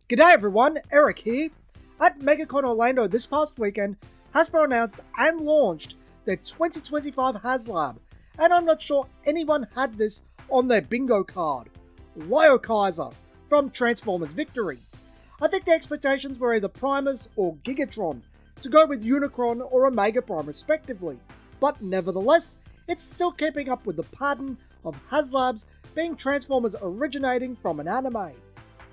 G'day everyone, Eric here. At MegaCon Orlando this past weekend, Hasbro announced and launched their 2025 HasLab, and I'm not sure anyone had this on their bingo card. Liokaiser from Transformers Victory. I think the expectations were either Primus or Gigatron, to go with Unicron or Omega Prime respectively, but nevertheless, it's still keeping up with the pattern of HasLabs being Transformers originating from an anime.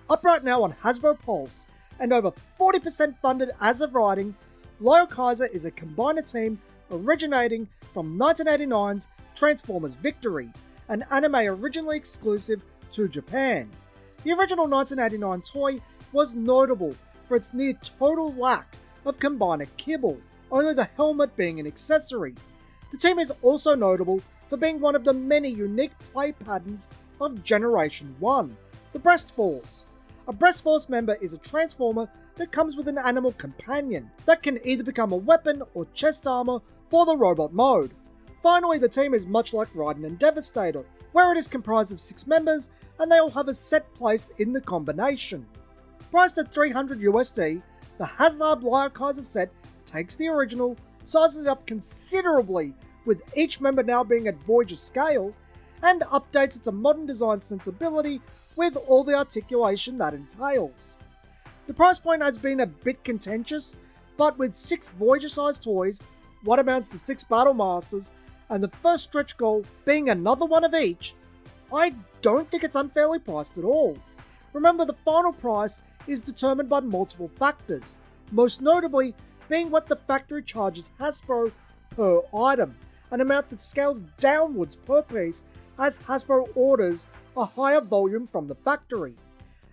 Up right now on Hasbro Pulse, and over 40% funded as of writing, Liokaiser is a combiner team originating from 1989's Transformers Victory, an anime originally exclusive to Japan. The original 1989 toy was notable for its near total lack of combiner kibble, only the helmet being an accessory. The team is also notable for being one of the many unique play patterns of Generation 1, the Breast Force. A Breast Force member is a Transformer that comes with an animal companion that can either become a weapon or chest armor for the robot mode. Finally, the team is much like Raiden and Devastator, where it is comprised of 6 members and they all have a set place in the combination. Priced at $300 USD, the HasLab Liokaiser set takes the original, sizes it up considerably with each member now being at Voyager scale, and updates it to modern design sensibility with all the articulation that entails. The price point has been a bit contentious, but with 6 Voyager-sized toys, what amounts to 6 Battle Masters, and the first stretch goal being another one of each, I don't think it's unfairly priced at all. Remember, the final price is determined by multiple factors, most notably being what the factory charges Hasbro per item, an amount that scales downwards per piece as Hasbro orders a higher volume from the factory.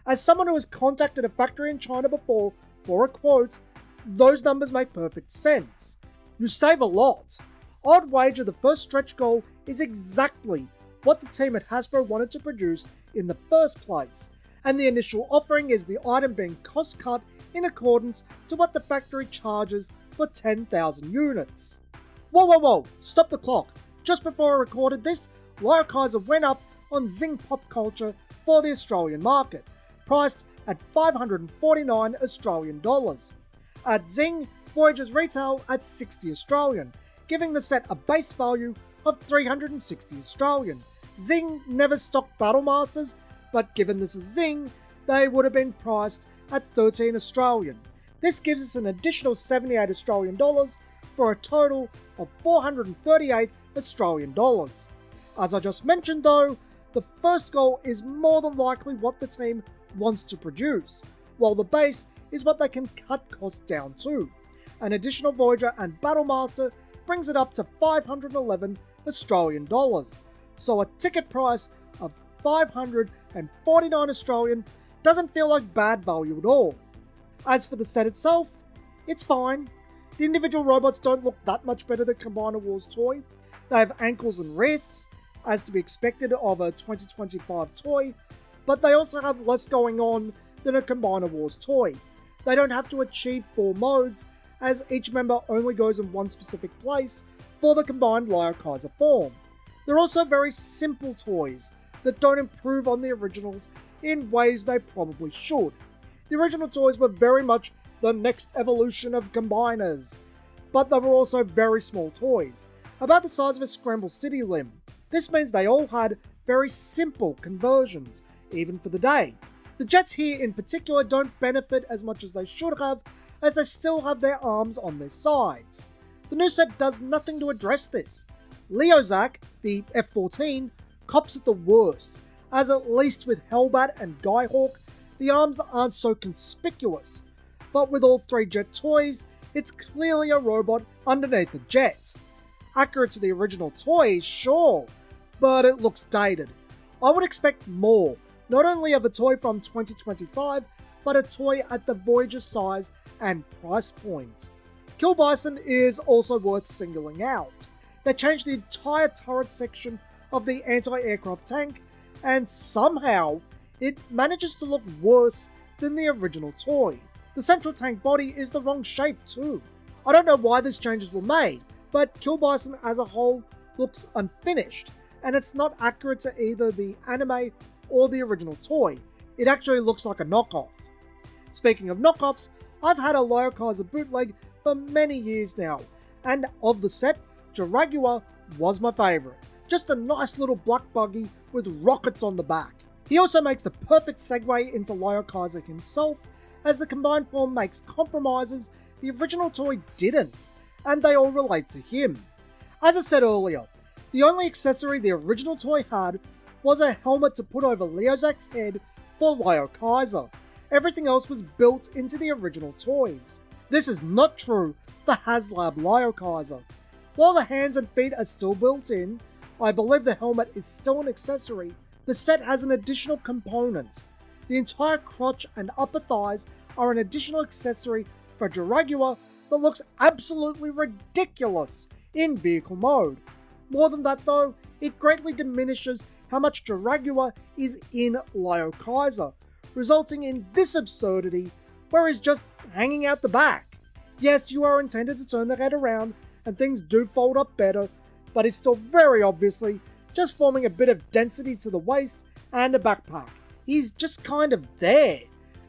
As someone who has contacted a factory in China before for a quote, those numbers make perfect sense. You save a lot. I'd wager the first stretch goal is exactly what the team at Hasbro wanted to produce in the first place, and the initial offering is the item being cost cut in accordance to what the factory charges for 10,000 units. Whoa, stop the clock. Just before I recorded this, Liokaiser went up on Zing Pop Culture for the Australian market, priced at 549 Australian dollars. At Zing, Voyager's retail at 60 Australian, giving the set a base value of 360 Australian. Zing never stocked Battle Masters, but given this is Zing, they would have been priced at 13 Australian. This gives us an additional 78 Australian dollars for a total of 438 Australian dollars. As I just mentioned though, the first goal is more than likely what the team wants to produce, while the base is what they can cut costs down to. An additional Voyager and Battle Master brings it up to 511 Australian dollars, so a ticket price of 549 Australian doesn't feel like bad value at all. As for the set itself, it's fine. The individual robots don't look that much better than Combiner Wars toy. They have ankles and wrists, as to be expected of a 2025 toy, but they also have less going on than a Combiner Wars toy. They don't have to achieve 4 modes, as each member only goes in one specific place for the combined Liokaiser form. They're also very simple toys that don't improve on the originals in ways they probably should. The original toys were very much the next evolution of combiners, but they were also very small toys, about the size of a Scramble City limb. This means they all had very simple conversions, even for the day. The jets here in particular don't benefit as much as they should have, as they still have their arms on their sides. The new set does nothing to address this. Liokaiser, the F-14, cops it the worst, as at least with Hellbat and Skyhawk, the arms aren't so conspicuous. But with all 3 jet toys, it's clearly a robot underneath a jet. Accurate to the original toys, sure, but it looks dated. I would expect more, not only of a toy from 2025, but a toy at the Voyager size and price point. Kill Bison is also worth singling out. They changed the entire turret section of the anti-aircraft tank, and somehow it manages to look worse than the original toy. The central tank body is the wrong shape too. I don't know why these changes were made, but Kill Bison as a whole looks unfinished, and it's not accurate to either the anime or the original toy. It actually looks like a knockoff. Speaking of knockoffs, I've had a Liokaiser bootleg for many years now, and of the set, Jaguar was my favourite. Just a nice little black buggy with rockets on the back. He also makes the perfect segue into Liokaiser himself, as the combined form makes compromises the original toy didn't, and they all relate to him. As I said earlier, the only accessory the original toy had was a helmet to put over Liozak's head for Liokaiser. Everything else was built into the original toys. This is not true for HasLab Liokaiser. While the hands and feet are still built in, I believe the helmet is still an accessory. The set has an additional component. The entire crotch and upper thighs are an additional accessory for Jaguar that looks absolutely ridiculous in vehicle mode. More than that though, it greatly diminishes how much Jaguar is in Liokaiser, resulting in this absurdity where he's just hanging out the back. Yes, you are intended to turn the head around and things do fold up better, but it's still very obviously just forming a bit of density to the waist and a backpack. He's just kind of there,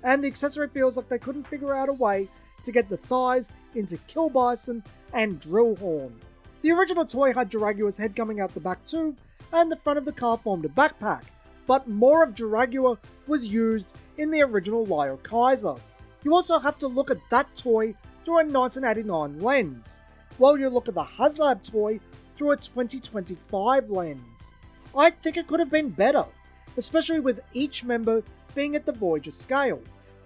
and the accessory feels like they couldn't figure out a way to get the thighs into Kill Bison and Drill Horn. The original toy had Jaguar's head coming out the back too, and the front of the car formed a backpack, but more of Jaguar was used in the original Liokaiser. You also have to look at that toy through a 1989 lens, while you look at the HasLab toy through a 2025 lens. I think it could have been better, especially with each member being at the Voyager scale.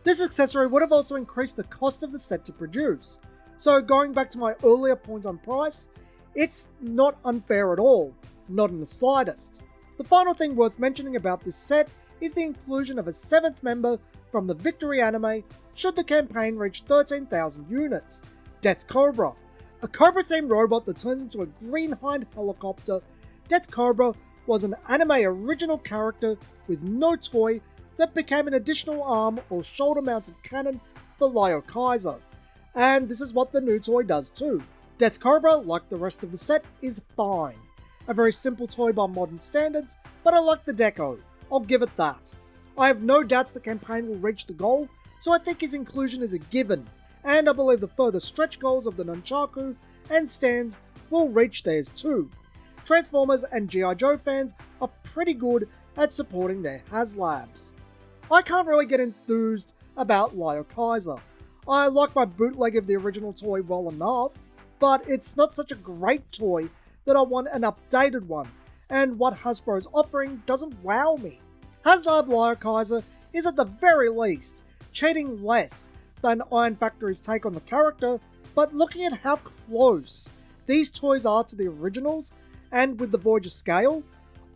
This accessory would have also increased the cost of the set to produce, so going back to my earlier point on price, it's not unfair at all, not in the slightest. The final thing worth mentioning about this set is the inclusion of a 7th member from the Victory anime should the campaign reach 13,000 units, Death Cobra. A Cobra-themed robot that turns into a green hind helicopter, Death Cobra was an anime original character with no toy that became an additional arm or shoulder-mounted cannon for Liokaiser. And this is what the new toy does too. Death Cobra, like the rest of the set, is fine. A very simple toy by modern standards, but I like the deco. I'll give it that. I have no doubts the campaign will reach the goal, so I think his inclusion is a given, and I believe the further stretch goals of the Nunchaku and stands will reach theirs too. Transformers and G.I. Joe fans are pretty good at supporting their HasLabs. I can't really get enthused about Liokaiser. I like my bootleg of the original toy well enough, but it's not such a great toy that I want an updated one, and what Hasbro is offering doesn't wow me. HasLab Liokaiser is at the very least cheating less than Iron Factory's take on the character, but looking at how close these toys are to the originals, and with the Voyager scale,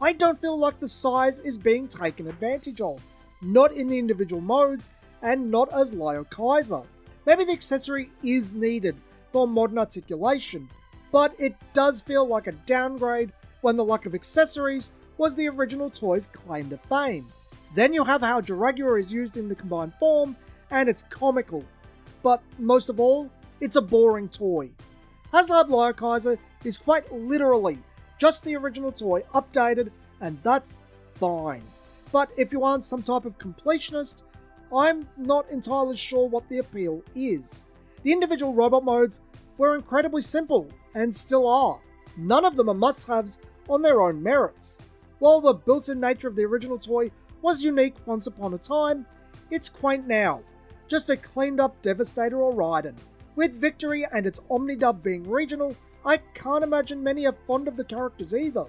I don't feel like the size is being taken advantage of. Not in the individual modes, and not as Liokaiser. Maybe the accessory is needed for modern articulation, but it does feel like a downgrade when the lack of accessories was the original toy's claim to fame. Then you have how Jaguar is used in the combined form, and it's comical. But most of all, it's a boring toy. HasLab Liokaiser is quite literally just the original toy updated, and that's fine. But if you aren't some type of completionist, I'm not entirely sure what the appeal is. The individual robot modes were incredibly simple, and still are. None of them are must-haves on their own merits. While the built-in nature of the original toy was unique once upon a time, it's quaint now. Just a cleaned-up Devastator or Raiden. With Victory and its Omnidub being regional, I can't imagine many are fond of the characters either.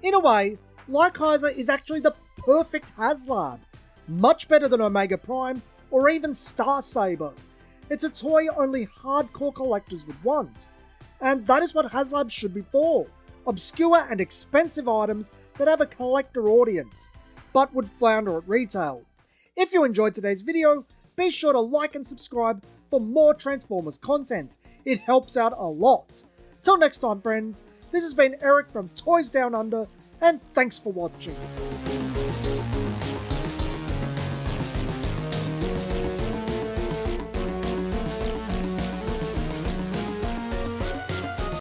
In a way, Liokaiser is actually the perfect HasLab. Much better than Omega Prime or even Star Saber. It's a toy only hardcore collectors would want. And that is what HasLab should be for. Obscure and expensive items that have a collector audience, but would flounder at retail. If you enjoyed today's video, be sure to like and subscribe for more Transformers content. It helps out a lot. Till next time friends, this has been Eric from Toys Down Under, and thanks for watching.